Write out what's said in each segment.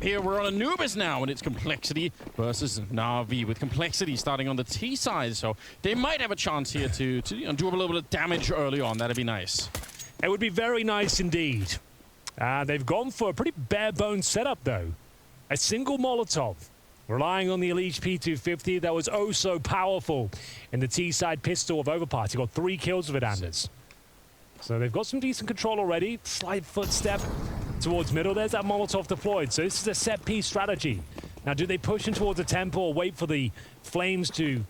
map here. We're on Anubis now, and it's Complexity versus NAVI, with Complexity starting on the T side. So they might have a chance here to do a little bit of damage early on. That'd be nice. It would be very nice indeed. They've gone for a pretty bare-bones setup, though. A single Molotov, relying on the Elite P250 that was oh so powerful in the T-side pistol of Overpass. He got 3 kills with it, Anders. So they've got some decent control already. Slight footstep towards middle. There's that Molotov deployed. So this is a set-piece strategy. Now, do they push in towards the temple or wait for the flames to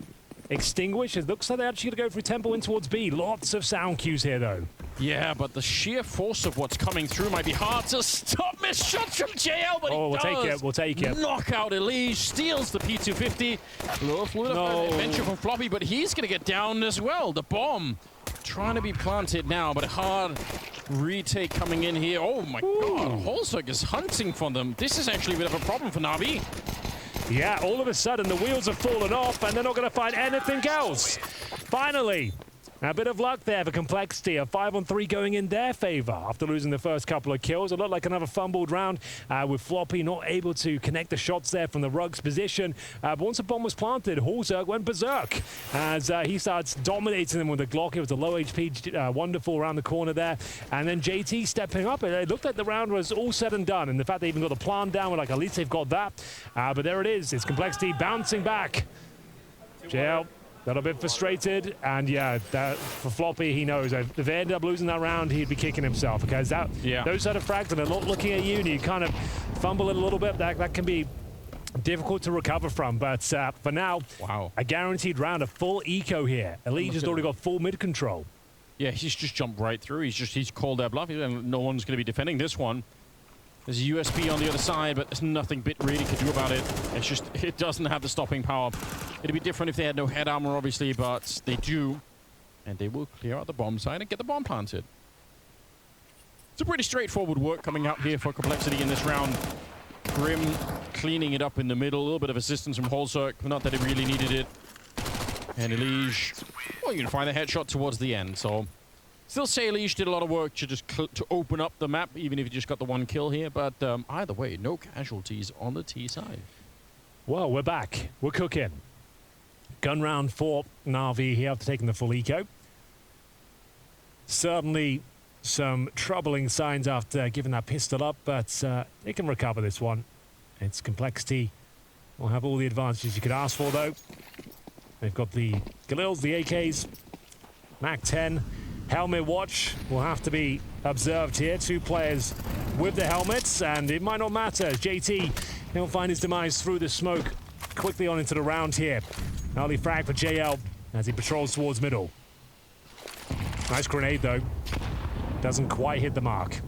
extinguish? It looks like they're actually going to go through temple in towards B. Lots of sound cues here, though. Yeah, but the sheer force of what's coming through might be hard to stop. Missed shots from JL, but we'll take it. We'll take it. Knock out Elige, steals the P250. Little adventure from Floppy, but he's going to get down as well. The bomb trying to be planted now, but a hard retake coming in here. Oh my god, Holzberg is hunting for them. This is actually a bit of a problem for NAVI. Yeah, all of a sudden the wheels have fallen off and they're not going to find anything else. Finally, a bit of luck there for Complexity. A 5-on-3 going in their favor after losing the first couple of kills. It looked like another fumbled round with Floppy not able to connect the shots there from the Rugs position. But once the bomb was planted, Holzberg went berserk as he starts dominating them with the Glock. It was a low HP, wonderful around the corner there. And then JT stepping up. It looked like the round was all said and done. And the fact they even got the plan down, we're like, at least they've got that. But there it is. It's Complexity bouncing back. JL. A little bit frustrated, and yeah, for Floppy, he knows if they ended up losing that round, he'd be kicking himself, because those sort of frags, and they're looking at you, and you kind of fumble it a little bit, that can be difficult to recover from. But for now, a guaranteed round, a full eco here. Elite has already got full mid control. Yeah, he's just jumped right through. He's called their bluff, and no one's going to be defending this one. There's a USB on the other side, but there's nothing Bit really can do about it. It's just, it doesn't have the stopping power. It'd be different if they had no head armor, obviously, but they do. And they will clear out the bomb side and get the bomb planted. It's a pretty straightforward work coming out here for Complexity in this round. Grim cleaning it up in the middle. A little bit of assistance from Holzberg. Not that it really needed it. And Elige, well, you can find a headshot towards the end, so... Still say Elige did a lot of work to just to open up the map, even if he just got the 1 kill here. But either way, no casualties on the T side. Well, we're back. We're cooking. Gun round for NAVI here after taking the full eco. Certainly some troubling signs after giving that pistol up, but they can recover this one. It's Complexity. Will have all the advantages you could ask for, though. They've got the Galils, the AKs, MAC-10. Helmet watch will have to be observed here. 2 players with the helmets, and it might not matter. JT, he'll find his demise through the smoke quickly on into the round here. Early frag for JL as he patrols towards middle. Nice grenade, though. Doesn't quite hit the mark.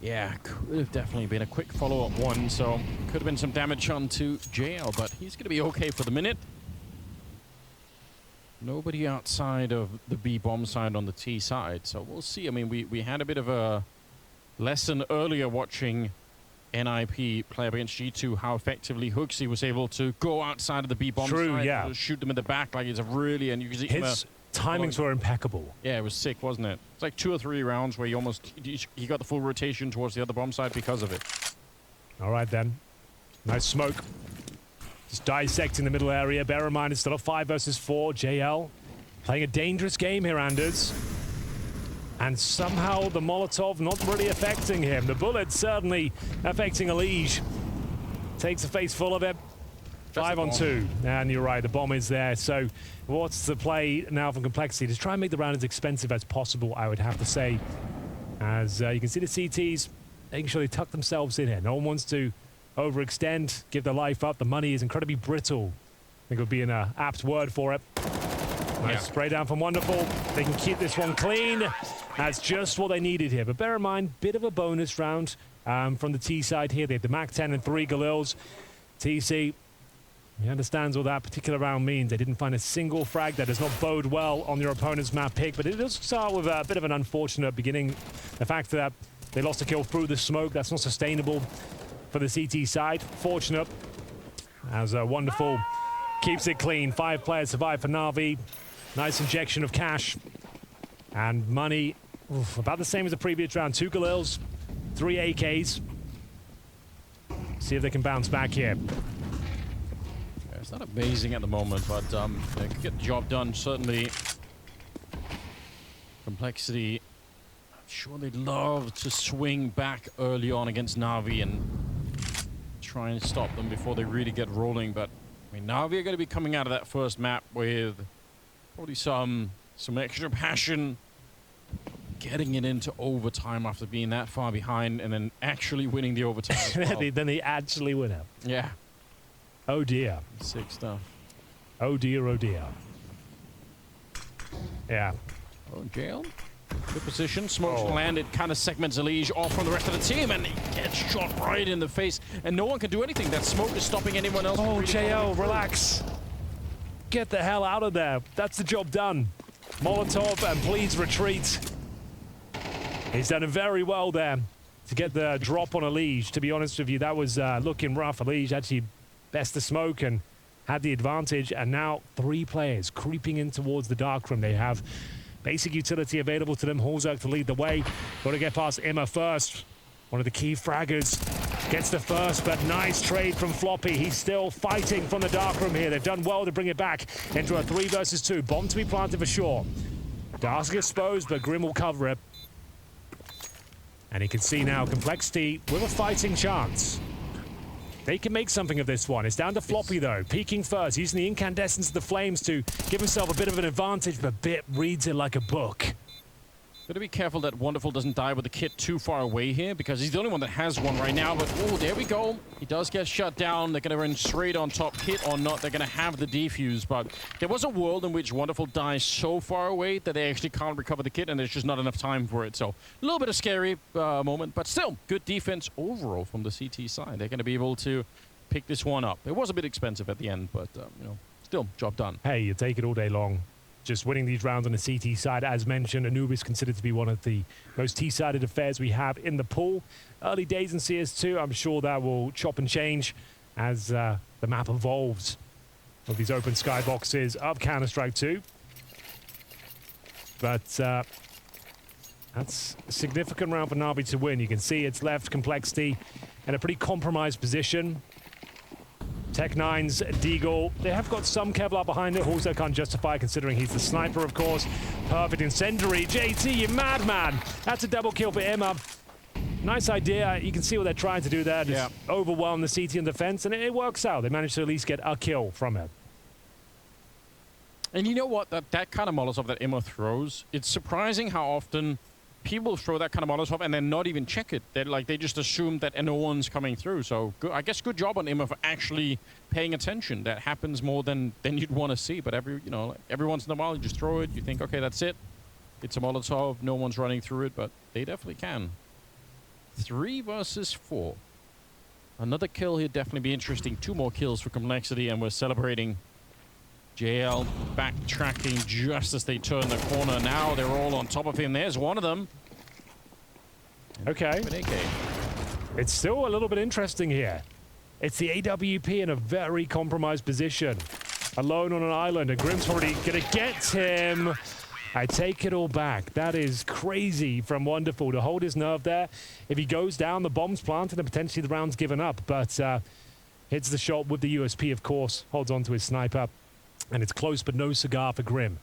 Yeah, could have definitely been a quick follow-up one, so could have been some damage onto JL, but he's going to be okay for the minute. Nobody outside of the B bomb side on the T side, so we'll see. I mean, we had a bit of a lesson earlier watching NIP play against G2, how effectively Hooksy was able to go outside of the B bomb side and shoot them in the back like it's a really, and you can see his timings were impeccable. Yeah, it was sick, wasn't it? It's like 2 or 3 rounds where he got the full rotation towards the other bomb side because of it. All right then, nice smoke. Just dissecting the middle area. Bear in mind, it's still a 5 versus 4. JL playing a dangerous game here, Anders. And somehow the Molotov not really affecting him. The bullet certainly affecting Elige. Takes a face full of it. 5 on 2. And you're right, the bomb is there. So what's the play now from Complexity? To try and make the round as expensive as possible, I would have to say. As you can see the CTs making sure they tuck themselves in here. No one wants to overextend, give their life up. The money is incredibly brittle. I think it would be an apt word for it. Nice spray down from Wonderful. They can keep this one clean. That's just what they needed here. But bear in mind, bit of a bonus round from the T side here. They have the MAC-10 and 3 Galils. TC, he understands what that particular round means. They didn't find a single frag. That does not bode well on your opponent's map pick. But it does start with a bit of an unfortunate beginning. The fact that they lost a kill through the smoke, that's not sustainable for the CT side. Fortunate as Wonderful keeps it clean. 5 players survive for NAVI. Nice injection of cash and money. About the same as the previous round. 2 Galils, 3 AKs. See if they can bounce back here. Yeah, it's not amazing at the moment, but they could get the job done, certainly. Complexity. I'm sure they'd love to swing back early on against NAVI and try and stop them before they really get rolling, but I mean, NAVI are going to be coming out of that first map with probably some extra passion, getting it into overtime after being that far behind, and then actually winning the overtime as well. Then they actually win it. Yeah. Oh dear. Sick stuff. Oh dear, oh dear. Yeah. Oh, jail. Good position. Smoke's landed, kind of segments Elige off from the rest of the team, and he gets shot right in the face, and no one can do anything. That smoke is stopping anyone else. Oh, JL, relax. Get the hell out of there. That's the job done. Molotov, and please retreat. He's done it very well there to get the drop on Elige. To be honest with you, that was looking rough. Elige actually best the smoke and had the advantage, and now 3 players creeping in towards the darkroom. They have basic utility available to them. Horzak to lead the way. Got to get past Imma first. One of the key fraggers gets the first, but nice trade from Floppy. He's still fighting from the darkroom here. They've done well to bring it back into a 3 versus 2. Bomb to be planted for sure. Dark's exposed, but Grim will cover it. And you can see now Complexity with a fighting chance. They can make something of this one. It's down to Floppy, though. Peeking first, using the incandescence of the flames to give himself a bit of an advantage, but Bit reads it like a book. Gotta be careful that Wonderful doesn't die with the kit too far away here, because he's the only one that has one right now. But, oh, there we go. He does get shut down. They're gonna run straight on top. Hit or not, they're gonna have the defuse. But there was a world in which Wonderful dies so far away that they actually can't recover the kit, and there's just not enough time for it. So, a little bit of scary moment, but still, good defense overall from the CT side. They're gonna be able to pick this one up. It was a bit expensive at the end, but, you know, still, job done. Hey, you take it all day long. Just winning these rounds on the CT side. As mentioned, Anubis considered to be one of the most T-sided affairs we have in the pool. Early days in CS2, I'm sure that will chop and change as the map evolves with these open skyboxes of Counter-Strike 2. But that's a significant round for NAVI to win. You can see it's left Complexity in a pretty compromised position. Tech9's Deagle, they have got some Kevlar behind it. Horzak can't justify, considering he's the sniper, of course. Perfect incendiary. JT, you madman. That's a double kill for Imma. Nice idea. You can see what they're trying to do there. Just overwhelm the CT in defense, and it works out. They managed to at least get a kill from it. And you know what? That kind of Molotov that Imma throws, it's surprising how often people throw that kind of Molotov and then not even check it. They just assume that no one's coming through. So I guess good job on Imma for actually paying attention. That happens more than you'd want to see. But every once in a while you just throw it. You think, okay, that's it. It's a Molotov. No one's running through it, but they definitely can. 3 versus 4. Another kill here definitely be interesting. 2 more kills for Complexity, and we're celebrating. JL backtracking just as they turn the corner. Now they're all on top of him. There's one of them. Okay. It's still a little bit interesting here. It's the AWP in a very compromised position. Alone on an island, and Grim's already gonna get him. I take it all back. That is crazy from Wonderful to hold his nerve there. If he goes down, the bomb's planted and potentially the round's given up. But hits the shot with the USP, of course. Holds on to his sniper. And it's close, but no cigar for Grim,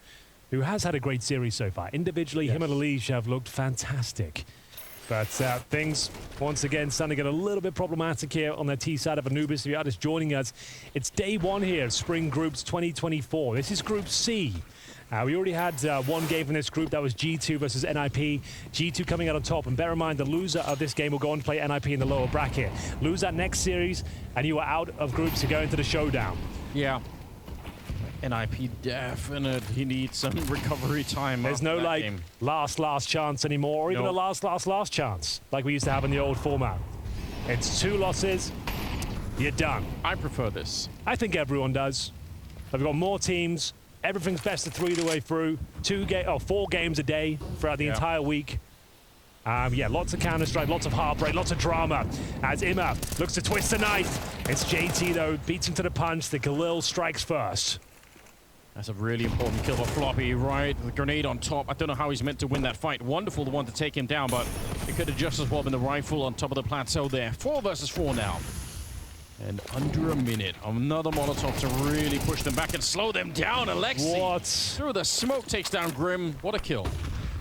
who has had a great series so far. Individually, him and Elige have looked fantastic. But things, once again, starting to get a little bit problematic here on the T side of Anubis. If you are just joining us, it's day 1 here, Spring Groups 2024. This is Group C. We already had one game from this group. That was G2 versus NIP. G2 coming out on top. And bear in mind, the loser of this game will go on to play NIP in the lower bracket. Lose that next series, and you are out of groups to go into the showdown. Yeah. NIP definitely needs some recovery time. There's no like game. last chance anymore, or even a last chance like we used to have in the old format. It's 2 losses, you're done. I prefer this. I think everyone does. We've got more teams. Everything's best of 3 the way through. 4 games a day throughout the entire week. Yeah, lots of Counter-Strike, lots of heartbreak, lots of drama. As Imma looks to twist the knife. It's JT though, beats him to the punch. The Khalil strikes first. That's a really important kill for Floppy, right? The grenade on top. I don't know how he's meant to win that fight. Wonderful, the one to take him down, but it could have just as well been the rifle on top of the plateau there. 4 versus 4 now. And under a minute, another Molotov to really push them back and slow them down. Alexi What? through the smoke takes down Grim. What a kill.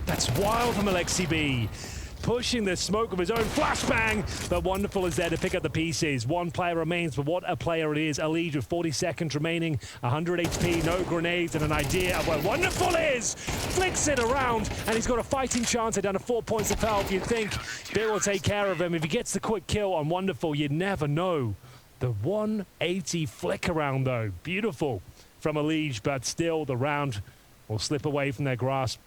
That's wild from Alexi B. Pushing the smoke of his own flashbang, but Wonderful is there to pick up the pieces. One player remains, but what a player it is. Elite with 40 seconds remaining, 100 HP, no grenades, and an idea of where Wonderful is. Flicks it around, and he's got a fighting chance. They're down to 4 points of health. You'd think Bill will take care of him. If he gets the quick kill on Wonderful, you'd never know. The 180 flick around, though. Beautiful from Elige, but still the round will slip away from their grasp.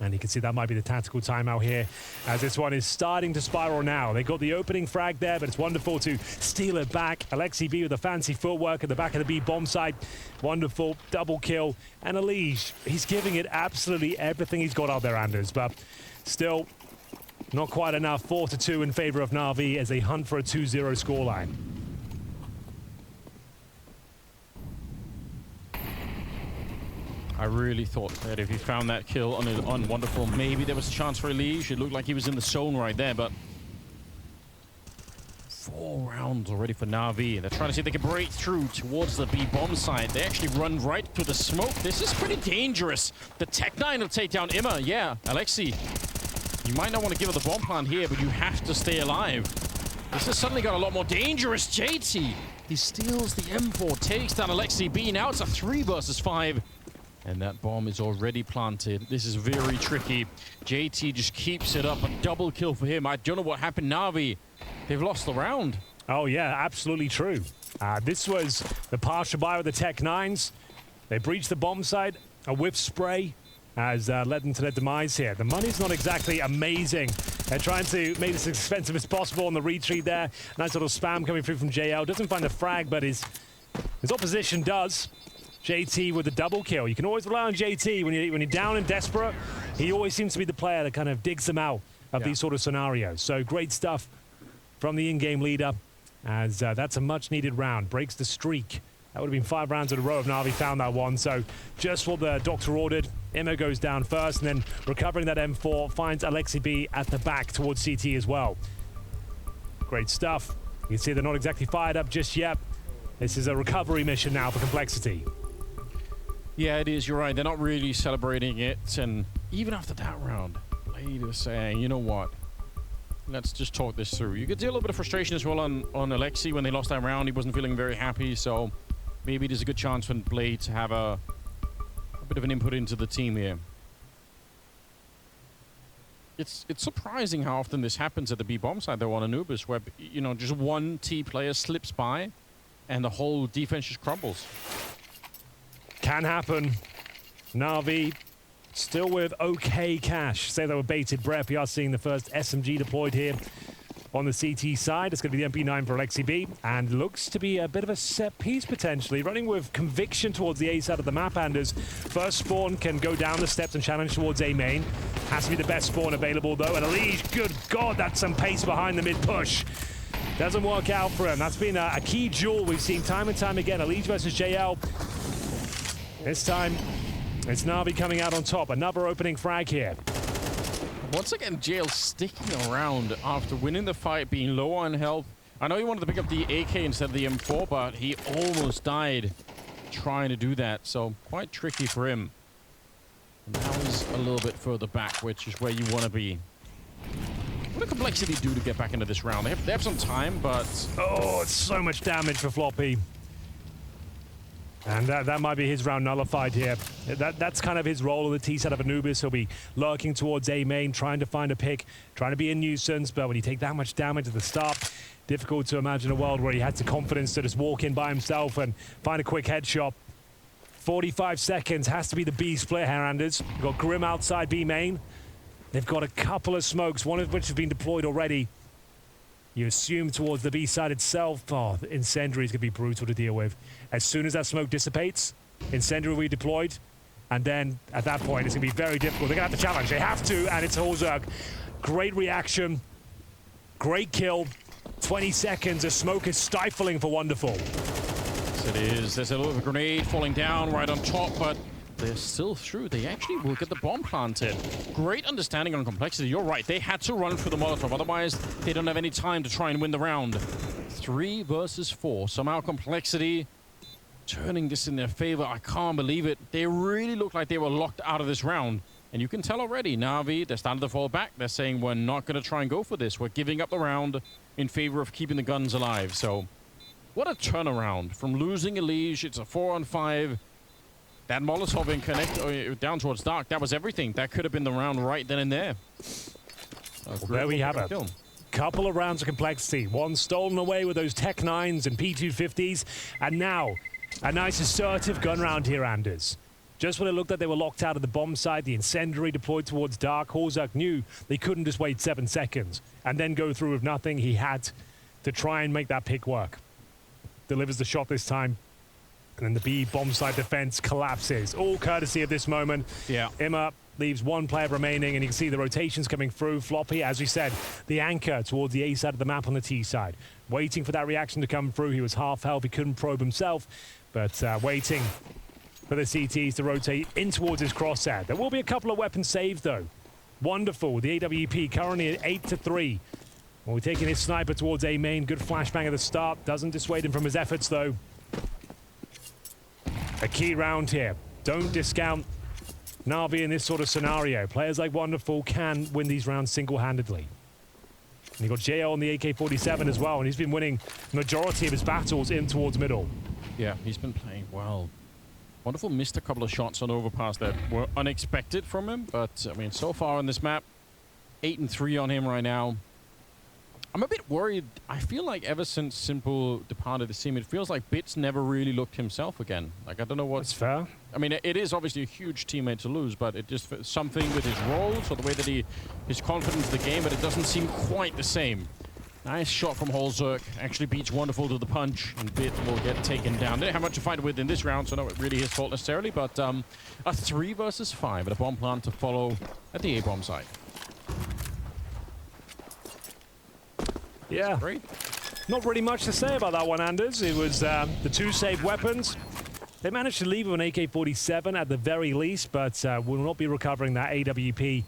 And you can see that might be the tactical timeout here, as this one is starting to spiral now. They got the opening frag there, but it's Wonderful to steal it back. Alexi B with the fancy footwork at the back of the B bomb site. Wonderful, double kill. And Elige, he's giving it absolutely everything he's got out there, Anders, but still not quite enough. 4-2 in favor of NAVI as they hunt for a 2-0 scoreline. I really thought that if he found that kill on Wonderful, maybe there was a chance for Elige. It looked like he was in the zone right there, but 4 rounds already for NAVI. They're trying to see if they can break through towards the B bomb side. They actually run right through the smoke. This is pretty dangerous. The Tech-9 will take down Imma. Yeah, Alexi, you might not want to give her the bomb plant here, but you have to stay alive. This has suddenly got a lot more dangerous. JT, he steals the M4, takes down Alexi B. Now it's a 3 versus 5. And that bomb is already planted. This is very tricky. JT just keeps it up. A double kill for him. I don't know what happened. NAVI, they've lost the round. Oh, yeah, absolutely true. This was the partial buy with the Tech-9s. They breached the bomb site. A whiff spray has led them to their demise here. The money's not exactly amazing. They're trying to make this as expensive as possible on the retreat there. Nice little spam coming through from JL. Doesn't find the frag, but his opposition does. JT with the double kill. You can always rely on JT when you're down and desperate. He always seems to be the player that kind of digs them out of these sort of scenarios. So great stuff from the in-game leader, as that's a much-needed round. Breaks the streak. That would have been 5 rounds in a row if NAVI found that one. So just what the doctor ordered. Imma goes down first, and then recovering that M4 finds Alexi B at the back towards CT as well. Great stuff. You can see they're not exactly fired up just yet. This is a recovery mission now for Complexity. Yeah, it is. You're right. They're not really celebrating it. And even after that round, Blade was saying, you know what? Let's just talk this through. You could see a little bit of frustration as well on Alexi when they lost that round. He wasn't feeling very happy. So maybe there's a good chance for Blade to have a bit of an input into the team here. It's surprising how often this happens at the B bomb side, though, on Anubis, where, you know, just one T player slips by and the whole defense just crumbles. Can happen. NAVI still with okay cash. Say they were bated breath. We are seeing the first SMG deployed here on the CT side. It's going to be the MP9 for Alexi B, and looks to be a bit of a set piece potentially. Running with conviction towards the A side of the map, Anders. First spawn can go down the steps and challenge towards A main. Has to be the best spawn available though. And Elige, good God, that's some pace behind the mid push. Doesn't work out for him. That's been a key duel we've seen time and time again. Elige versus JL. This time, it's NAVI coming out on top. Another opening frag here. Once again, JL sticking around after winning the fight, being low on health. I know he wanted to pick up the AK instead of the M4, but he almost died trying to do that. So quite tricky for him. And now he's a little bit further back, which is where you want to be. What does Complexity do to get back into this round? They have some time, but... Oh, it's so much damage for Floppy. And that might be his round nullified here. That's kind of his role on the T side of Anubis. He'll be lurking towards A main, trying to find a pick, trying to be a nuisance. But when you take that much damage at the start, difficult to imagine a world where he had the confidence to just walk in by himself and find a quick headshot. 45 seconds has to be the B split here, Anders. You've got Grim outside B main. They've got a couple of smokes, one of which has been deployed already. You assume towards the B side itself. Oh, the Incendiary is going to be brutal to deal with. As soon as that smoke dissipates, Incendiary will be deployed. And then, at that point, it's going to be very difficult. They're going to have to challenge. They have to, and it's Holzerg. Great reaction. Great kill. 20 seconds. The smoke is stifling for Wonderful. Yes, it is. There's a little grenade falling down right on top, but they're still through. They actually will get the bomb planted. Great understanding on Complexity. You're right. They had to run through the Molotov. Otherwise, they don't have any time to try and win the round. 3 versus 4. Somehow Complexity turning this in their favor. I can't believe it. They really look like they were locked out of this round. And you can tell already, NAVI, they're starting to fall back. They're saying, we're not going to try and go for this. We're giving up the round in favor of keeping the guns alive. So, what a turnaround. From losing a leash, it's a 4-on-5. That Molotov in connect down towards Dark, that was everything. That could have been the round right then and there. Well, there we have it. Couple of rounds of Complexity. One stolen away with those Tech 9s and P250s. And now, a nice assertive gun round here, Anders. Just when it looked like they were locked out of the bomb site, the incendiary deployed towards Dark, Horzak knew they couldn't just wait 7 seconds and then go through with nothing. He had to try and make that pick work. Delivers the shot this time. And then the B bomb site defense collapses. All courtesy of this moment. Yeah. Imma leaves one player remaining, and you can see the rotations coming through. Floppy, as we said, the anchor towards the A side of the map on the T side. Waiting for that reaction to come through. He was half health. He couldn't probe himself, but waiting for the CTs to rotate in towards his crosshair. There will be a couple of weapons saved, though. Wonderful. The AWP currently at 8-3. Well, we're taking his sniper towards A main. Good flashbang at the start. Doesn't dissuade him from his efforts, though. A key round here. Don't discount NAVI in this sort of scenario. Players like Wonderful can win these rounds single-handedly. And you've got JL on the AK-47 as well, and he's been winning the majority of his battles in towards middle. Yeah, he's been playing well. Wonderful missed a couple of shots on overpass that were unexpected from him, but I mean, so far on this map, 8-3 on him right now. I'm a bit worried. I feel like ever since Simple departed the team, it feels like Bits never really looked himself again. Like, I don't know what's... That's fair. I mean, it is obviously a huge teammate to lose, but it just something with his roles or the way that his confidence in the game, but it doesn't seem quite the same. Nice shot from Horzak. Actually beats Wonderful to the punch, and Bit will get taken down. They didn't have much to fight with in this round, so not really his fault necessarily, but a 3 versus 5 at a bomb plant to follow at the A-bomb site. Yeah. Great. Not really much to say about that one, Anders. It was the 2 saved weapons. They managed to leave with an AK-47 at the very least, but will not be recovering that AWP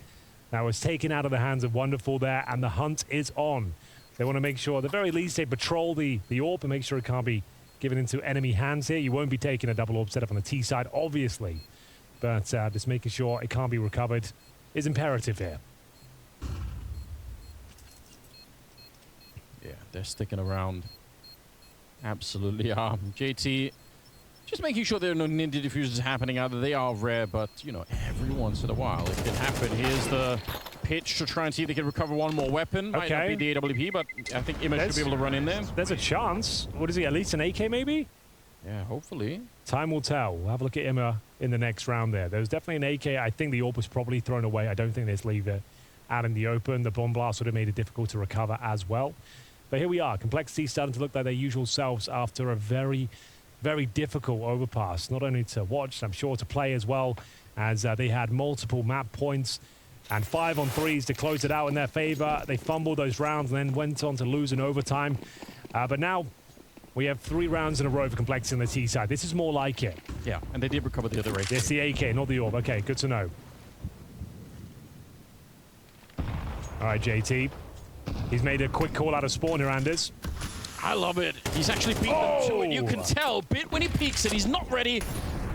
that was taken out of the hands of Wonderful there, and the hunt is on. They want to make sure, at the very least, they patrol the AWP and make sure it can't be given into enemy hands here. You won't be taking a double AWP setup on the T side, obviously, but just making sure it can't be recovered is imperative here. Yeah, they're sticking around. Absolutely are. JT, just making sure there are no ninja diffusers happening out there. They are rare, but, you know, every once in a while it can happen. Here's the pitch to try and see if they can recover one more weapon. Might not be the AWP, but I think Image should be able to run in there. There's a chance. What is he, at least an AK maybe? Yeah, hopefully. Time will tell. We'll have a look at Imma in the next round there. There's definitely an AK. I think the AWP was probably thrown away. I don't think they just leave it out in the open. The bomb blast would have made it difficult to recover as well. But here we are. Complexity starting to look like their usual selves after a very, very difficult overpass. Not only to watch, I'm sure to play as well, as they had multiple map points and 5-on-3s to close it out in their favor. They fumbled those rounds and then went on to lose in overtime. But now we have 3 rounds in a row for Complexity on the T side. This is more like it. Yeah, and they did recover the other AK. It's the AK, not the AWP. Okay, good to know. All right, JT. He's made a quick call out of spawn here, Anders. I love it. He's actually beaten them to it. You can tell, Bit, when he peeks it, he's not ready.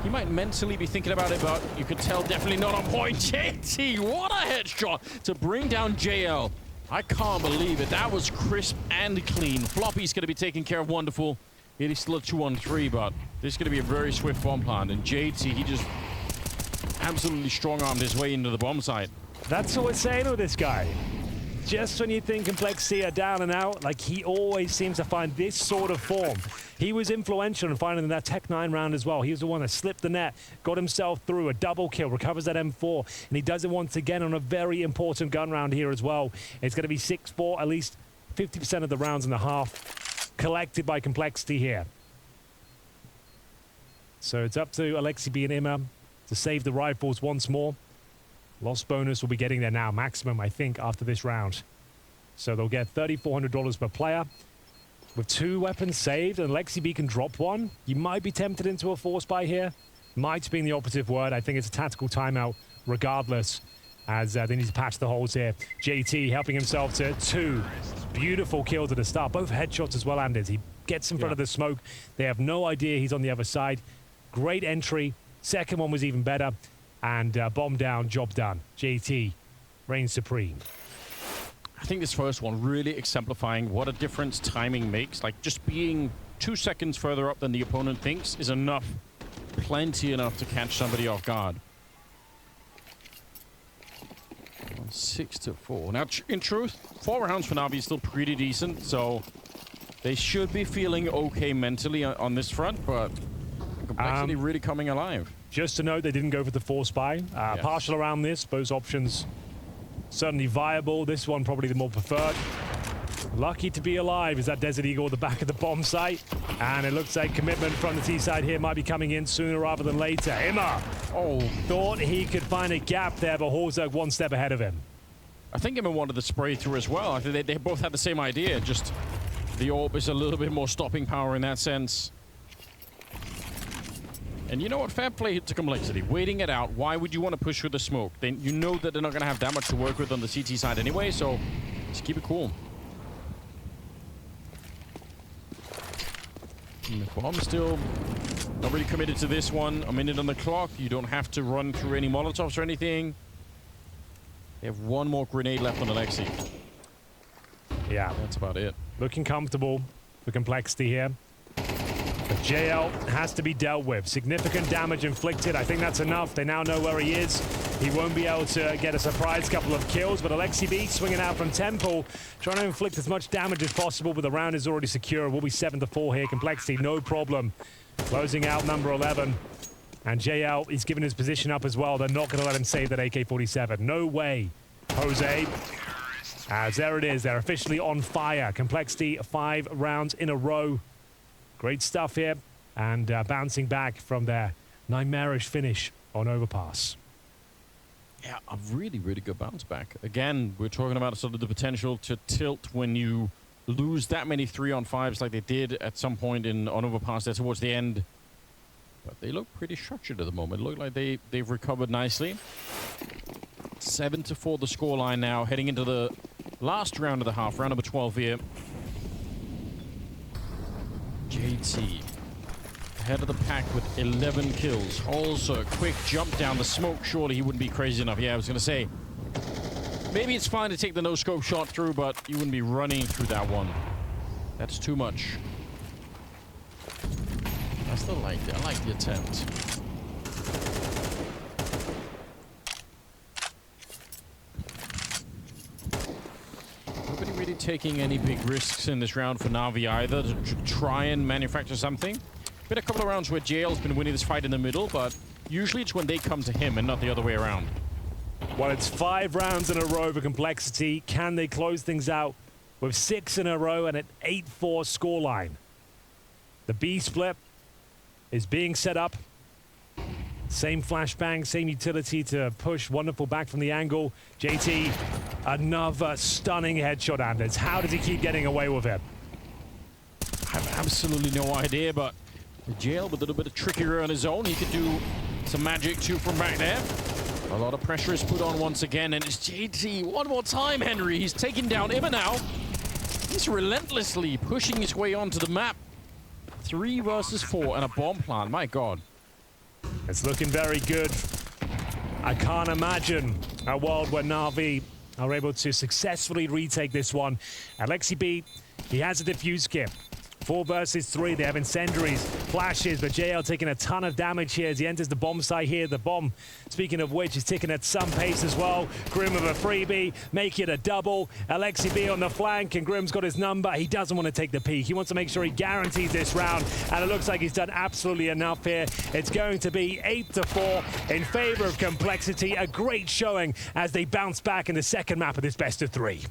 He might mentally be thinking about it, but you could tell definitely not on point. JT, what a headshot to bring down JL. I can't believe it. That was crisp and clean. Floppy's going to be taking care of Wonderful. It is still a 2-on-3, but this is going to be a very swift bomb plant. And JT, he just absolutely strong-armed his way into the bomb site. That's what we're saying with this guy. Just when you think Complexity are down and out, like, he always seems to find this sort of form. He was influential in finding that Tech 9 round as well. He was the one that slipped the net, got himself through a double kill, recovers that M4, and he does it once again on a very important gun round here as well. It's going to be 6-4, at least 50% of the rounds in the half collected by Complexity here. So it's up to Alexi B and Imma to save the rifles once more. Lost bonus will be getting there now, maximum, I think, after this round. So they'll get $3,400 per player. With 2 weapons saved, and Lexi B can drop one, you might be tempted into a force buy here. Might being the operative word. I think it's a tactical timeout, regardless, as they need to patch the holes here. JT helping himself to 2 beautiful kill to the start. Both headshots as well, Anders. He gets in front of the smoke. They have no idea he's on the other side. Great entry. Second one was even better. And bomb down, job done. JT reigns supreme. I think this first one really exemplifying what a difference timing makes. Like, just being 2 seconds further up than the opponent thinks is enough, plenty enough to catch somebody off guard. 6-4. Now, in truth, 4 rounds for Navi is still pretty decent, so they should be feeling okay mentally on this front, but complexity really coming alive. Just to note, they didn't go for the force buy. Yes. Partial around this, both options certainly viable. This one probably the more preferred. Lucky to be alive is that Desert Eagle at the back of the bomb site. And it looks like commitment from the T side here might be coming in sooner rather than later. Imma thought he could find a gap there, but Horzerg 1 step ahead of him. I think Imma wanted the spray through as well. I think they both had the same idea, just the AWP is a little bit more stopping power in that sense. And you know what? Fair play to complexity. Waiting it out. Why would you want to push with the smoke? Then you know that they're not going to have that much to work with on the CT side anyway, so just keep it cool. And the bomb still not really committed to this one. A minute on the clock. You don't have to run through any Molotovs or anything. They have 1 more grenade left on Alexi. Yeah. That's about it. Looking comfortable for complexity here. But JL has to be dealt with. Significant damage inflicted. I think that's enough. They now know where he is. He won't be able to get a surprise couple of kills, but Alexi B swinging out from Temple, trying to inflict as much damage as possible, but the round is already secure. We'll be 7-4 here. Complexity, no problem. Closing out number 11. And JL is giving his position up as well. They're not going to let him save that AK-47. No way, Jose. As there it is. They're officially on fire. Complexity, 5 rounds in a row. Great stuff here, and bouncing back from their nightmarish finish on Overpass. Yeah, a really, really good bounce back. Again, we're talking about sort of the potential to tilt when you lose that many 3-on-5s like they did at some point on Overpass there towards the end. But they look pretty structured at the moment. Look like they've recovered nicely. 7-4 the scoreline now, heading into the last round of the half, round number 12 here. JT ahead of the pack with 11 kills. Also a quick jump down the smoke. Surely he wouldn't be crazy enough. Yeah, I was going to say, maybe it's fine to take the no-scope shot through, but you wouldn't be running through that one. That's too much. I still like it. I like the attempt. Nobody really taking any big risks in this round for Navi either to try and manufacture something. Been a couple of rounds where JL's been winning this fight in the middle, but usually it's when they come to him and not the other way around. Well, it's 5 rounds in a row for complexity. Can they close things out with 6 in a row and an 8-4 scoreline? The B split is being set up. Same flashbang, same utility to push. Wonderful back from the angle. JT, another stunning headshot, Anders. How does he keep getting away with it? I have absolutely no idea, but JL with a little bit of trickery on his own. He could do some magic too from back there. A lot of pressure is put on once again, and it's JT one more time, Henry. He's taking down Imma now. He's relentlessly pushing his way onto the map. 3 versus 4 and a bomb plant. My God. It's looking very good. I can't imagine a world where Navi are able to successfully retake this one. Alexi B, he has a defuse kit. 4 versus 3, they have incendiaries, flashes, but JL taking a ton of damage here as he enters the bomb site here. The bomb, speaking of which, is ticking at some pace as well. Grim with a freebie, make it a double. Alexi B on the flank, and Grim's got his number. He doesn't want to take the peak. He wants to make sure he guarantees this round, and it looks like he's done absolutely enough here. It's going to be 8-4 in favor of complexity. A great showing as they bounce back in the second map of this best of 3.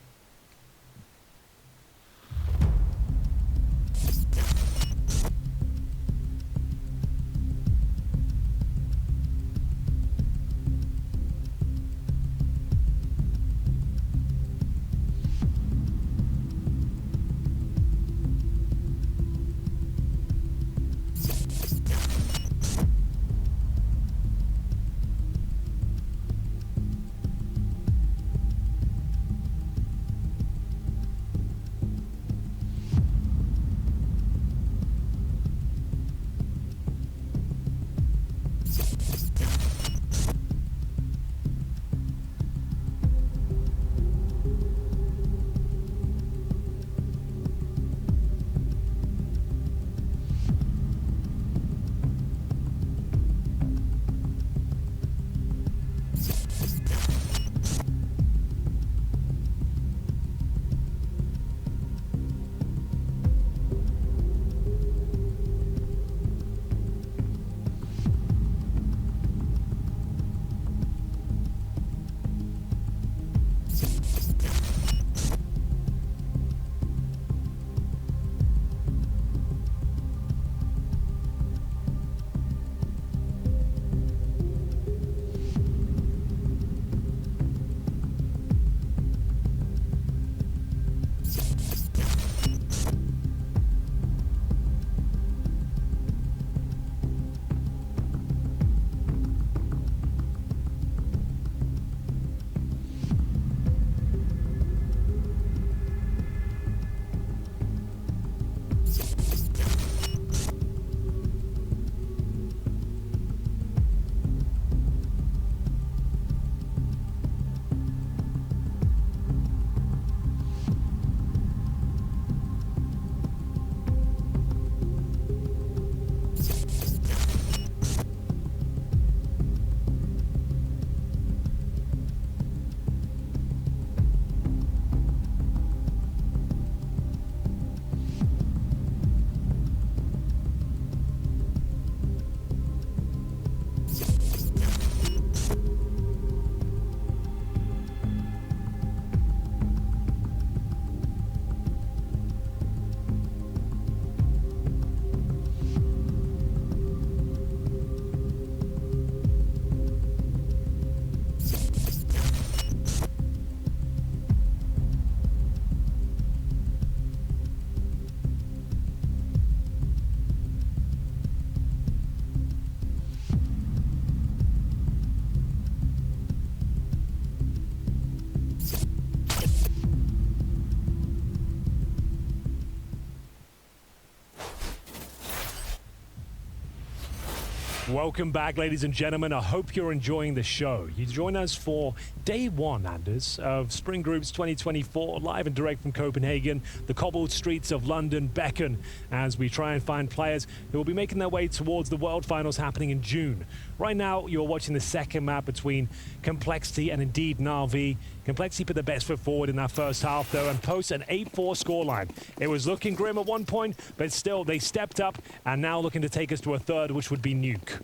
Welcome back, ladies and gentlemen. I hope you're enjoying the show. You join us for day one, Anders, of Spring Groups 2024, live and direct from Copenhagen, the cobbled streets of London beckon as we try and find players who will be making their way towards the World Finals happening in June. Right now, you're watching the second map between Complexity and indeed NAVI. Complexity put their best foot forward in that first half, though, and post an 8-4 scoreline. It was looking grim at one point, but still, they stepped up and now looking to take us to a third, which would be Nuke.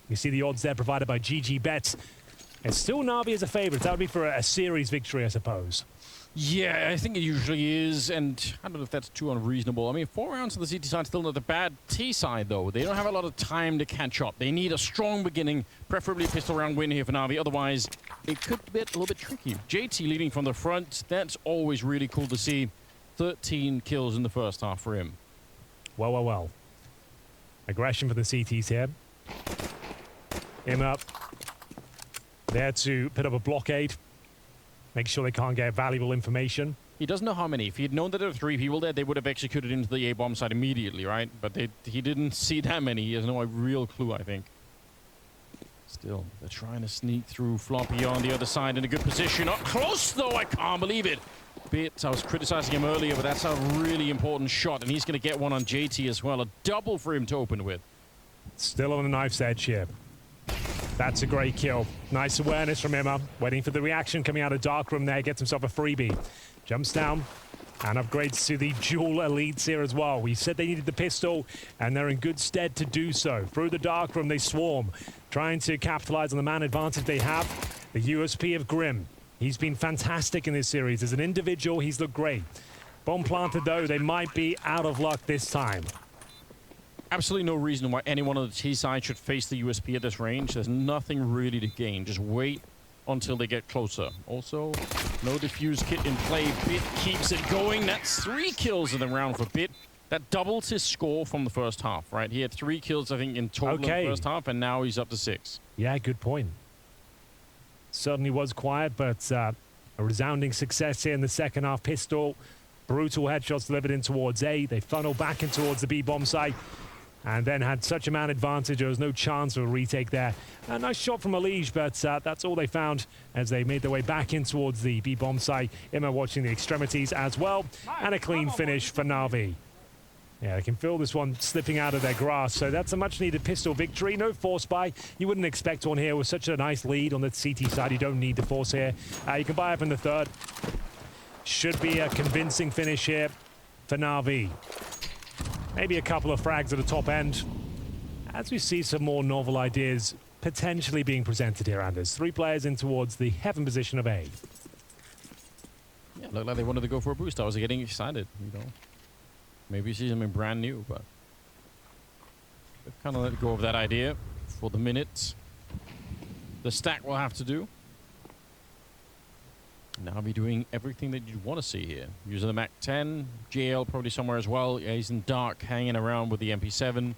You see the odds there provided by GG Bets. It's still NAVI as a favorite. That would be for a series victory, I suppose. Yeah, I think it usually is, and I don't know if that's too unreasonable. I mean, 4 rounds to the CT side, still not the bad T side, though. They don't have a lot of time to catch up. They need a strong beginning, preferably a pistol round win here for NAVI. Otherwise, it could be a little bit tricky. JT leading from the front, that's always really cool to see. 13 kills in the first half for him. Well. Aggression for the CTs here. Him up. There to put up a blockade. Make sure they can't get valuable information. He doesn't know how many. If he had known that there were 3 people there, they would have executed into the A-bomb site immediately, right? But he didn't see that many. He has no real clue, I think. Still, they're trying to sneak through. Floppy on the other side in a good position. Up close, though. I can't believe it. Bit. I was criticizing him earlier, but that's a really important shot, and he's going to get one on JT as well. A double for him to open with. Still on the knife's edge here. That's a great kill. Nice awareness from Emma. Waiting for the reaction coming out of Darkroom there. Gets himself a freebie. Jumps down and upgrades to the dual elites here as well. We said they needed the pistol, and they're in good stead to do so. Through the Darkroom, they swarm, trying to capitalize on the man advantage they have. The USP of Grim. He's been fantastic in this series. As an individual, he's looked great. Bomb planted, though, they might be out of luck this time. Absolutely no reason why anyone on the T side should face the USP at this range. There's nothing really to gain. Just wait until they get closer. Also, no defuse kit in play. Bit keeps it going. That's 3 kills in the round for Bit. That doubles his score from the first half, right? He had 3 kills, I think, in total in the first half, and now he's up to 6. Yeah, good point. Certainly was quiet, but a resounding success here in the second half. Pistol, brutal headshots delivered in towards A. They funnel back in towards the B bomb site, and then had such a man advantage. There was no chance of a retake there. A nice shot from Elige, but that's all they found as they made their way back in towards the B bomb site. Emma watching the extremities as well, and a clean finish for NAVI. Yeah, they can feel this one slipping out of their grasp, so that's a much-needed pistol victory. No force buy. You wouldn't expect one here with such a nice lead on the CT side. You don't need the force here. You can buy up in the third. Should be a convincing finish here for NAVI. Maybe a couple of frags at the top end. As we see some more novel ideas potentially being presented here, Anders. 3 players in towards the heaven position of A. Yeah, looked like they wanted to go for a boost. I was getting excited, you know. Maybe you see something brand new, but they've kind of let go of that idea for the minute. The stack will have to do. Now be doing everything that you want to see here. Using the Mac 10, JL probably somewhere as well. Yeah, he's in dark, hanging around with the MP7.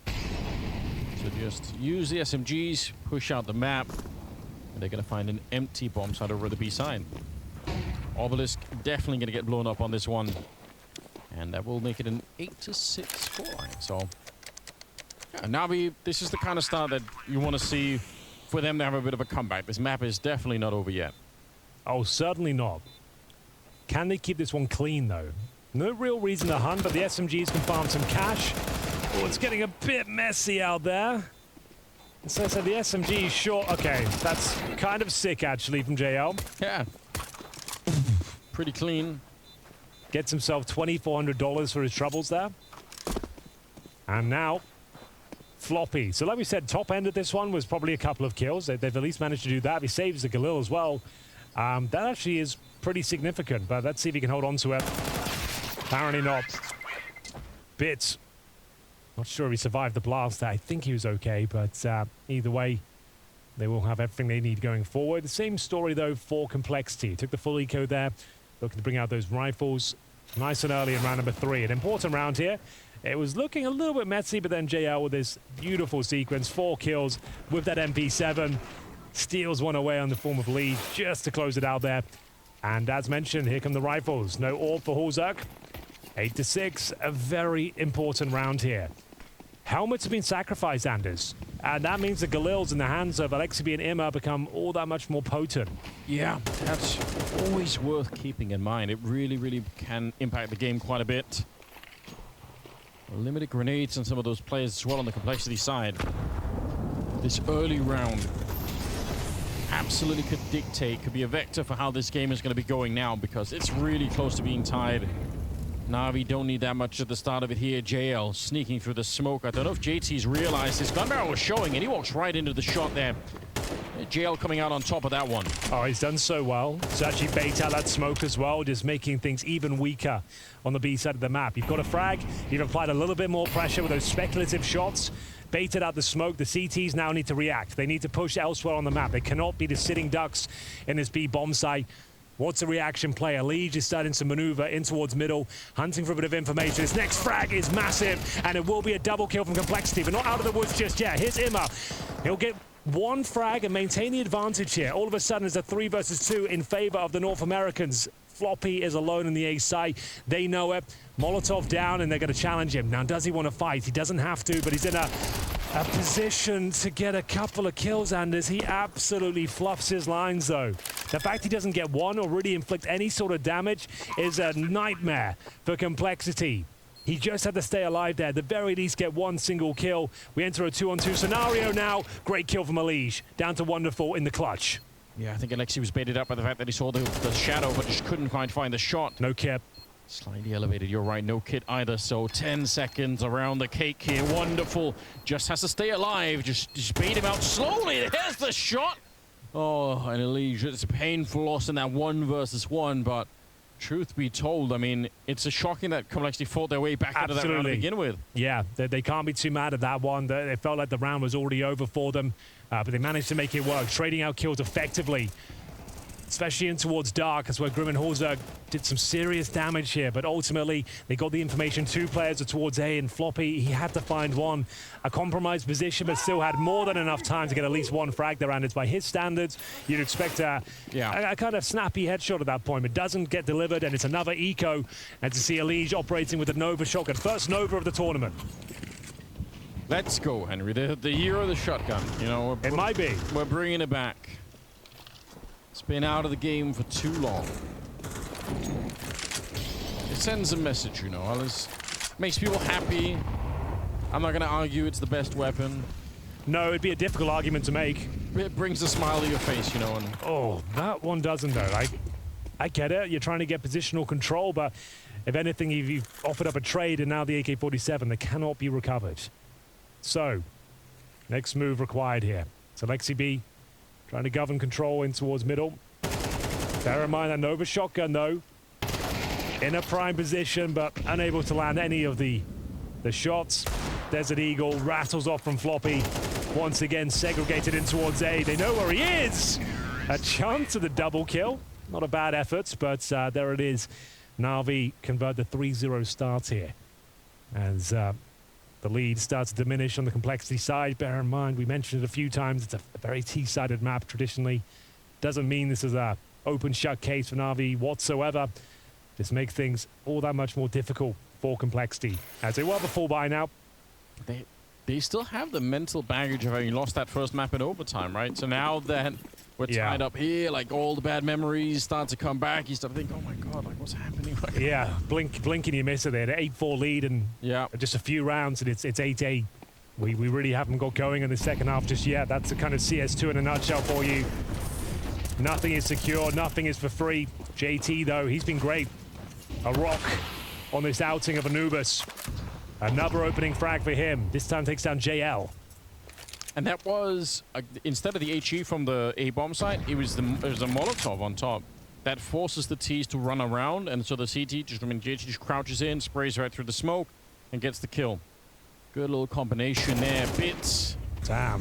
So just use the SMGs, push out the map, and they're going to find an empty bomb site over the B side. Obelisk definitely going to get blown up on this one. And that will make it an 8-6 scoreline. So, yeah, NAVI, this is the kind of start that you want to see for them to have a bit of a comeback. This map is definitely not over yet. Oh, certainly not. Can they keep this one clean, though? No real reason to hunt, but the SMGs can farm some cash. Oh, it's getting a bit messy out there. So the SMG is short. Okay, that's kind of sick, actually, from JL. Yeah. Pretty clean. Gets himself $2,400 for his troubles there. And now, Floppy. So like we said, top end of this one was probably a couple of kills. They've at least managed to do that. He saves the Galil as well. That actually is pretty significant, but let's see if he can hold on to it. Apparently not. Bits. Not sure if he survived the blast. I think he was okay, but either way, they will have everything they need going forward. The same story, though, for Complexity. Took the full eco there. Looking to bring out those rifles nice and early in round number 3. An important round here. It was looking a little bit messy, but then JL with this beautiful sequence. 4 kills with that MP7. Steals one away on the form of lead just to close it out there. And as mentioned, here come the rifles. No AWP for Hulzuk. 8-6. A very important round here. Helmets have been sacrificed, Anders. And that means the Galils in the hands of Alexibi and Imma become all that much more potent. Yeah, that's always worth keeping in mind. It really, really can impact the game quite a bit. Limited grenades and some of those players as well on the complexity side. This early round absolutely could dictate, could be a vector for how this game is going to be going now, because it's really close to being tied. NAVI don't need that much at the start of it here. JL sneaking through the smoke. I don't know if JT's realized his gun barrel was showing, and he walks right into the shot there. JL coming out on top of that one. Oh, he's done so well to actually bait out that smoke as well, just making things even weaker on the B side of the map. You've got a frag, you've applied a little bit more pressure with those speculative shots, baited out the smoke. The CTs now need to react. They need to push elsewhere on the map. They cannot be the sitting ducks in this B bomb site. What's the reaction play? Liege is starting to maneuver in towards middle, hunting for a bit of information. His next frag is massive, and it will be a double kill from Complexity, but not out of the woods just yet. Here's Imma. He'll get one frag and maintain the advantage here. All of a sudden, it's a 3 versus 2 in favor of the North Americans. Floppy is alone in the A site. They know it. Molotov down, and they're going to challenge him. Now, does he want to fight? He doesn't have to, but he's in a position to get a couple of kills, Anders. He absolutely fluffs his lines, though. The fact he doesn't get one or really inflict any sort of damage is a nightmare for Complexity. He just had to stay alive there. At the very least, get one single kill. We enter a 2-on-2 scenario now. Great kill from Liege. Down to wonderful in the clutch. Yeah, I think Alexi was baited up by the fact that he saw the shadow, but just couldn't quite find the shot. No kit. Slightly elevated, you're right, no kit either, so 10 seconds around the cake here, wonderful. Just has to stay alive, just bait him out slowly. There's the shot. Oh, and Liege, it's a painful loss in that 1 versus 1, but truth be told, I mean, it's a shocking that Complexity fought their way back into that round to begin with. Yeah, they can't be too mad at that one. They felt like the round was already over for them, but they managed to make it work, trading out kills effectively. Especially in towards dark, that's where Grim and Horzerg did some serious damage here, but ultimately they got the information. 2 players are towards A, and Floppy, he had to find one. A compromised position, but still had more than enough time to get at least one frag there, and it's by his standards. You'd expect a kind of snappy headshot at that point, but doesn't get delivered, and it's another eco, and to see Liege operating with a Nova shotgun. First Nova of the tournament. Let's go, Henry. The year of the shotgun, you know. It might be. We're bringing it back. It's been out of the game for too long. It sends a message, you know. It makes people happy. I'm not going to argue it's the best weapon. No, it'd be a difficult argument to make. It brings a smile to your face, you know. And oh, that one doesn't, though. I get it. You're trying to get positional control, but if anything, you've offered up a trade, and now the AK-47, that cannot be recovered. So, next move required here. So Lexi B trying to govern control in towards middle. Bear in mind that Nova shotgun, though, in a prime position, but unable to land any of the shots. Desert Eagle rattles off from Floppy. Once again, segregated in towards A. They know where he is. A chance of the double kill. Not a bad effort, but there it is. NAVI convert the 3-0 start here. As the lead starts to diminish on the Complexity side. Bear in mind, we mentioned it a few times, it's a very T-sided map traditionally. Doesn't mean this is a open shut case for NAVI whatsoever. Just makes things all that much more difficult for Complexity. As they will have a full buy now. They still have the mental baggage of having lost that first map in overtime, right? So now that we're tied up here, like all the bad memories start to come back. You start to think, oh my God, like what's happening? Yeah, blink and you miss it there. The 8-4 lead and just a few rounds and it's 8-8. We really haven't got going in the second half just yet. That's the kind of CS2 in a nutshell for you. Nothing is secure, nothing is for free. JT, though, he's been great. A rock on this outing of Anubis. Another opening frag for him. This time takes down JL. And that was, instead of the HE from the A-bomb site, it was a Molotov on top. That forces the Ts to run around, and so the CT, JT just crouches in, sprays right through the smoke, and gets the kill. Good little combination there. Bits. Damn.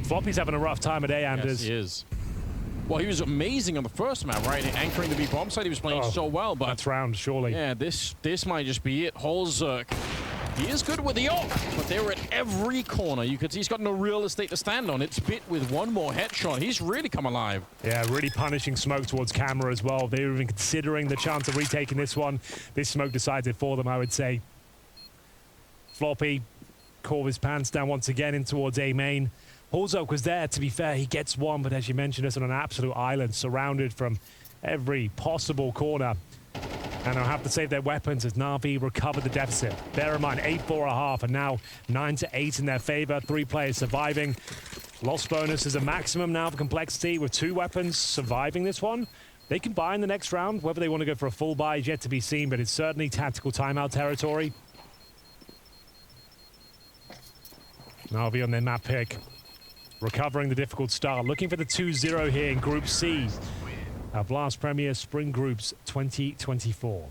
Floppy's having a rough time at A, Anders. Yes, he is. Well, he was amazing on the first map, right? Anchoring the B-bomb site, he was playing so well, but... That's round, surely. Yeah, this might just be it. Horzerg. He is good with the ult, but they were at every corner. You could see he's got no real estate to stand on. It's bit with one more headshot. He's really come alive. Yeah, really punishing smoke towards camera as well. They were even considering the chance of retaking this one. This smoke decides it for them, I would say. Floppy call his pants down once again in towards A main. Horzok was there, to be fair. He gets one, but as you mentioned, it's on an absolute island, surrounded from every possible corner. And they'll have to save their weapons as Na'Vi recover the deficit. Bear in mind, 8-4.5, and now 9-8 in their favor. 3 players surviving. Loss bonus is a maximum now of complexity with 2 weapons surviving this one. They can buy in the next round. Whether they want to go for a full buy is yet to be seen, but it's certainly tactical timeout territory. Na'Vi on their map pick. Recovering the difficult start. Looking for the 2-0 here in Group C. Our Blast Premier Spring Groups 2024.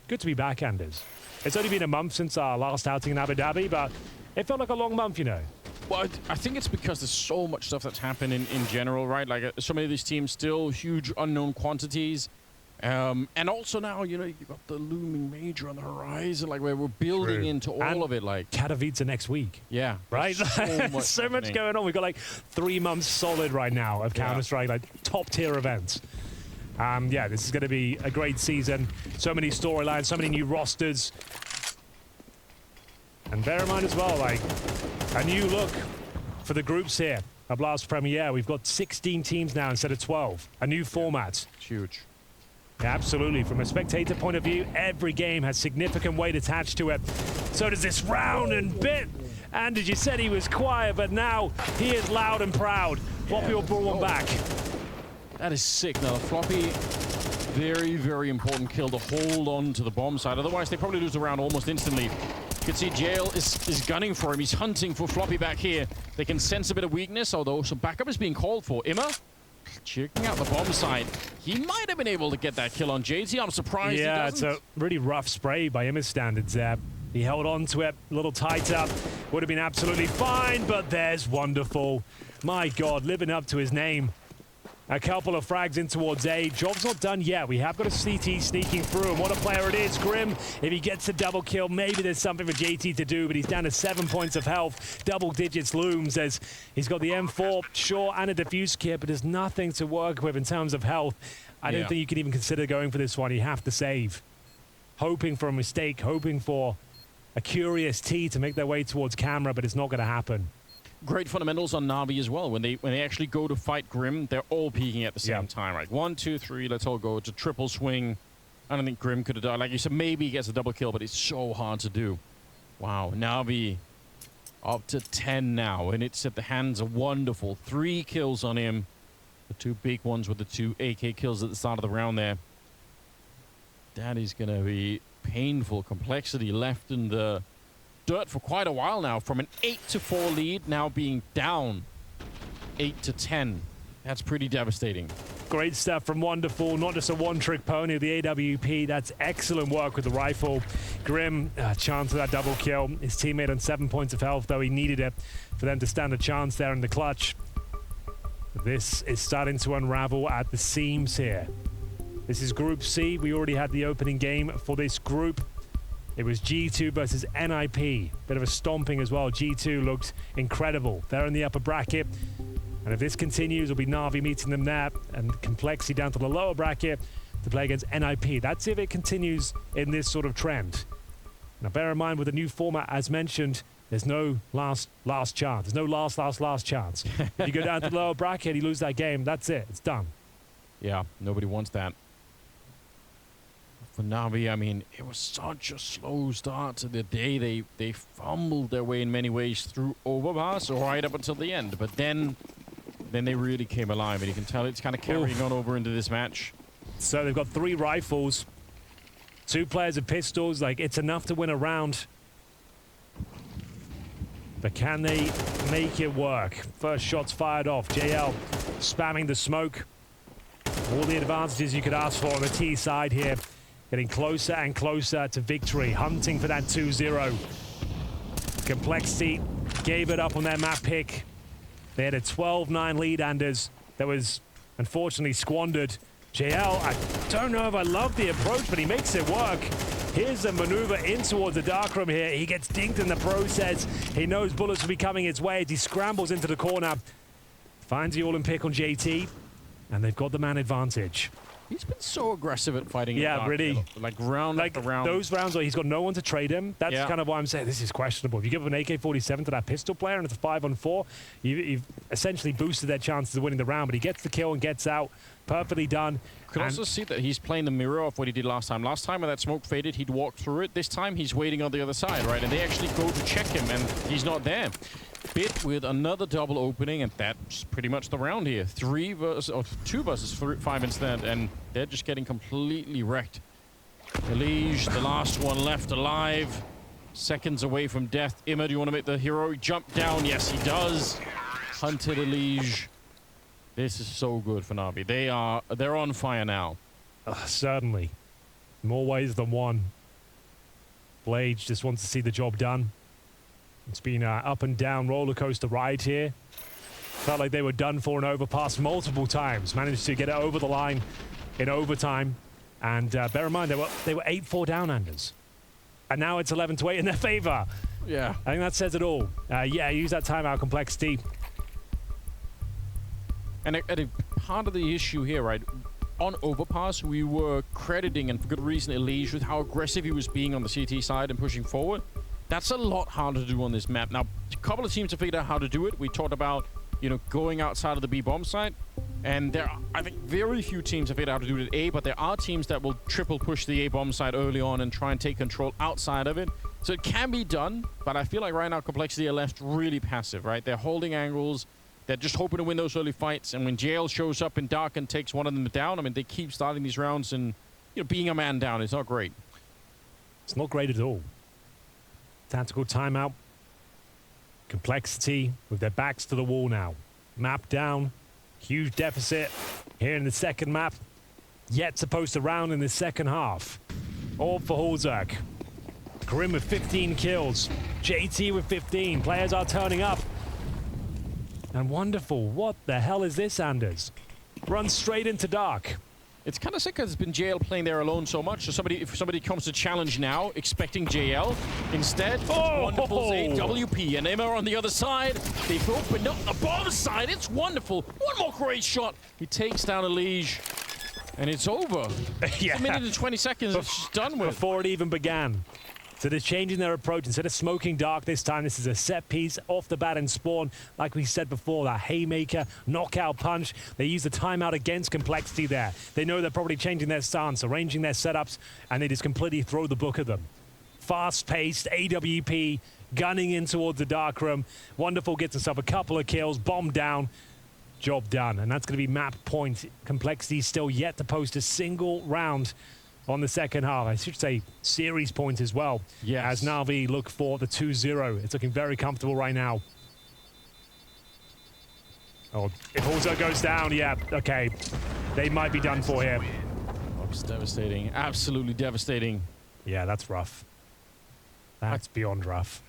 Good to be back, Anders. It's only been a month since our last outing in Abu Dhabi, but it felt like a long month, you know. Well, I think it's because there's so much stuff that's happened in general, right? Like, so many of these teams still huge unknown quantities. And also now, you know, you've got the looming major on the horizon, like where we're building into all of it. Like Katowice next week. Yeah. Right? So much going on. We've got like 3 months solid right now of Counter-Strike, like top tier events. Yeah, this is going to be a great season. So many storylines, so many new rosters. And bear in mind as well, like, a new look for the groups here at Blast Premier. We've got 16 teams now instead of 12. A new format. It's huge. Yeah, absolutely. From a spectator point of view, every game has significant weight attached to it. So does this round and bit. And as you said, he was quiet, but now he is loud and proud. Floppy will bring one back. That is sick. Now, Floppy, very, very important kill to hold on to the bomb side. Otherwise, they probably lose the round almost instantly. You can see Jail is gunning for him. He's hunting for Floppy back here. They can sense a bit of weakness, although some backup is being called for. Imma checking out the bomb side. He might have been able to get that kill on JT. I'm surprised he doesn't. Yeah, it's a really rough spray by Imma's standards there. He held on to it a little tighter. Would have been absolutely fine, but there's wonderful. My God, living up to his name. A couple of frags in towards A. Job's not done yet. We have got a CT sneaking through, and what a player it is. Grim, if he gets a double kill, maybe there's something for JT to do, but he's down to 7 points of health. Double digits looms as he's got the M4, sure, and a defuse kit, but there's nothing to work with in terms of health. I don't think you can even consider going for this one. You have to save. Hoping for a mistake, hoping for a curious T to make their way towards camera, but it's not going to happen. Great fundamentals on Navi as well. When they actually go to fight Grim, they're all peeking at the same time. Right, 1, 2, 3. Let's all go. It's a triple swing. I don't think Grim could have done. Like you said, maybe he gets a double kill, but it's so hard to do. Wow, Navi up to 10 now, and it's at the hands of Wonderful. 3 kills on him. The 2 big ones with the 2 AK kills at the start of the round there. That is going to be painful. Complexity left in the dirt for quite a while now, from an 8-4 lead now being down 8-10. That's pretty devastating. Great stuff from Wonderful. Not just a one-trick pony, the AWP. That's excellent work with the rifle. Grim, chance of that double kill. His teammate on 7 points of health, though he needed it for them to stand a chance there in the clutch. This is starting to unravel at the seams here. This is Group C. We already had the opening game for this group. It was G2 versus NIP. Bit of a stomping as well. G2 looked incredible. They're in the upper bracket. And if this continues, it'll be Navi meeting them there. And Complexity down to the lower bracket to play against NIP. That's if it continues in this sort of trend. Now, bear in mind, with the new format, as mentioned, there's no last chance. There's no last chance. If you go down to the lower bracket, you lose that game. That's it. It's done. Yeah, nobody wants that. For Navi, I mean, it was such a slow start to the day. They fumbled their way in many ways through Overpass right up until the end. But then they really came alive, and you can tell it's kind of carrying on over into this match. So they've got 3 rifles, 2 players with pistols. Like, it's enough to win a round. But can they make it work? First shots fired off. JL spamming the smoke. All the advantages you could ask for on the T side here. Getting closer and closer to victory. Hunting for that 2-0. Complexity gave it up on their map pick. They had a 12-9 lead, Anders. That was unfortunately squandered. JL, I don't know if I love the approach, but he makes it work. Here's a maneuver in towards the darkroom here. He gets dinked in the process. He knows bullets will be coming his way as he scrambles into the corner. Finds the all-in pick on JT, and they've got the man advantage. He's been so aggressive at fighting. Yeah, really. Like round after round. Those rounds where he's got no one to trade him, that's Yeah. kind of why I'm saying this is questionable. If you give him an AK-47 to that pistol player and it's a 5-on-4, you've essentially boosted their chances of winning the round, but he gets the kill and gets out. Perfectly done. You can also see that he's playing the mirror of what he did last time. Last time when that smoke faded, he'd walk through it. This time he's waiting on the other side, right? And they actually go to check him, and he's not there. Bit with another double opening, and that's pretty much the round here. 2 versus 5 instead, and they're just getting completely wrecked. Elige, the last one left alive. Seconds away from death. Imma, do you want to make the heroic jump down? Yes, he does. Hunted Elige. This is so good for Navi. They're on fire now. Certainly. More ways than one. Blade just wants to see the job done. It's been an up and down roller coaster ride here. Felt like they were done for an overpass multiple times. Managed to get it over the line in overtime. And bear in mind, they were 8-4 down, Anders. And now it's 11-8 in their favor. Yeah. I think that says it all. Yeah, use that timeout complexity. And part of the issue here, right? On overpass, we were crediting, and for good reason, Elige with how aggressive he was being on the CT side and pushing forward. That's a lot harder to do on this map. Now, a couple of teams have figured out how to do it. We talked about, you know, going outside of the B bomb site. And there are, I think, very few teams have figured out how to do it at A, but there are teams that will triple push the A bomb site early on and try and take control outside of it. So it can be done, but I feel like right now Complexity are left really passive, right? They're holding angles. They're just hoping to win those early fights. And when JL shows up in dark and takes one of them down, I mean, they keep starting these rounds, and, you know, being a man down is not great. It's not great at all. Tactical timeout. Complexity with their backs to the wall now. Map down. Huge deficit here in the second map. Yet to post a round in the second half. All for Hulzerk. Grim with 15 kills. JT with 15. Players are turning up. And wonderful. What the hell is this, Anders? Runs straight into dark. It's kind of sick because it's been JL playing there alone so much. So if somebody comes to challenge now, expecting JL, instead, wonderful AWP. And Imma on the other side. They've opened up the bomb side. It's wonderful. One more great shot. He takes down Elige. And it's over. Yeah. It's a minute and 20 seconds. It's just done with. Before it even began. So they're changing their approach. Instead of smoking dark this time, this is a set piece off the bat and spawn. Like we said before, that haymaker, knockout punch. They use the timeout against Complexity there. They know they're probably changing their stance, arranging their setups, and they just completely throw the book at them. Fast-paced, AWP, gunning in towards the dark room. Wonderful gets himself a couple of kills, bomb down. Job done. And that's going to be map point. Complexity still yet to post a single round on the second half. I should say series point as well. Yes. As Navi look for the 2-0. It's looking very comfortable right now. Oh, if Hulzerk goes down, yeah, okay. They might be done for here. Oh, it's devastating. Absolutely devastating. Yeah, that's rough. That's beyond rough.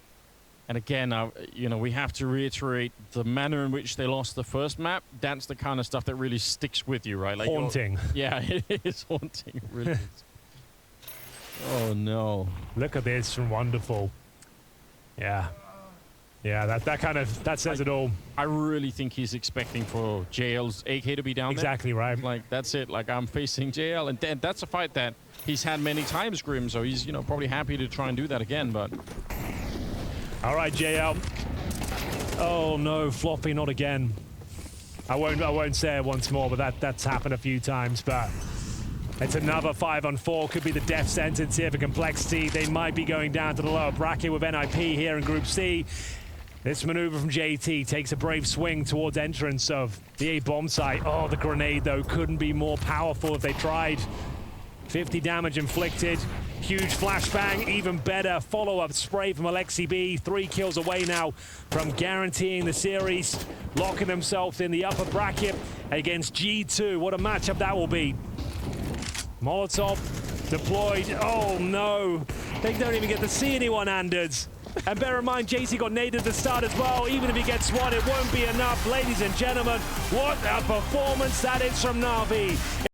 And again, you know, we have to reiterate the manner in which they lost the first map. That's the kind of stuff that really sticks with you, right? Like haunting. Yeah, it is haunting. It really is. Oh, no. Look at this from Wonderful. Yeah. Yeah, that says it all. I really think he's expecting for JL's AK to be down exactly there. Right. Like, that's it. Like, I'm facing JL. And that's a fight that he's had many times, Grim. So he's, you know, probably happy to try and do that again, but... All right, JL. Oh, no, floppy, not again. I won't say it once more, but that's happened a few times, but... It's another 5-on-4. Could be the death sentence here for Complexity. They might be going down to the lower bracket with NIP here in Group C. This maneuver from JT takes a brave swing towards entrance of the A bomb site. Oh, the grenade, though, couldn't be more powerful if they tried. 50 damage inflicted. Huge flashbang, even better. Follow-up spray from Alexi B. 3 kills away now from guaranteeing the series. Locking themselves in the upper bracket against G2. What a matchup that will be. Molotov deployed. Oh, no. They don't even get to see anyone, Anders. And bear in mind, JT got naded at the start as well. Even if he gets one, it won't be enough. Ladies and gentlemen, what a performance that is from NAVI.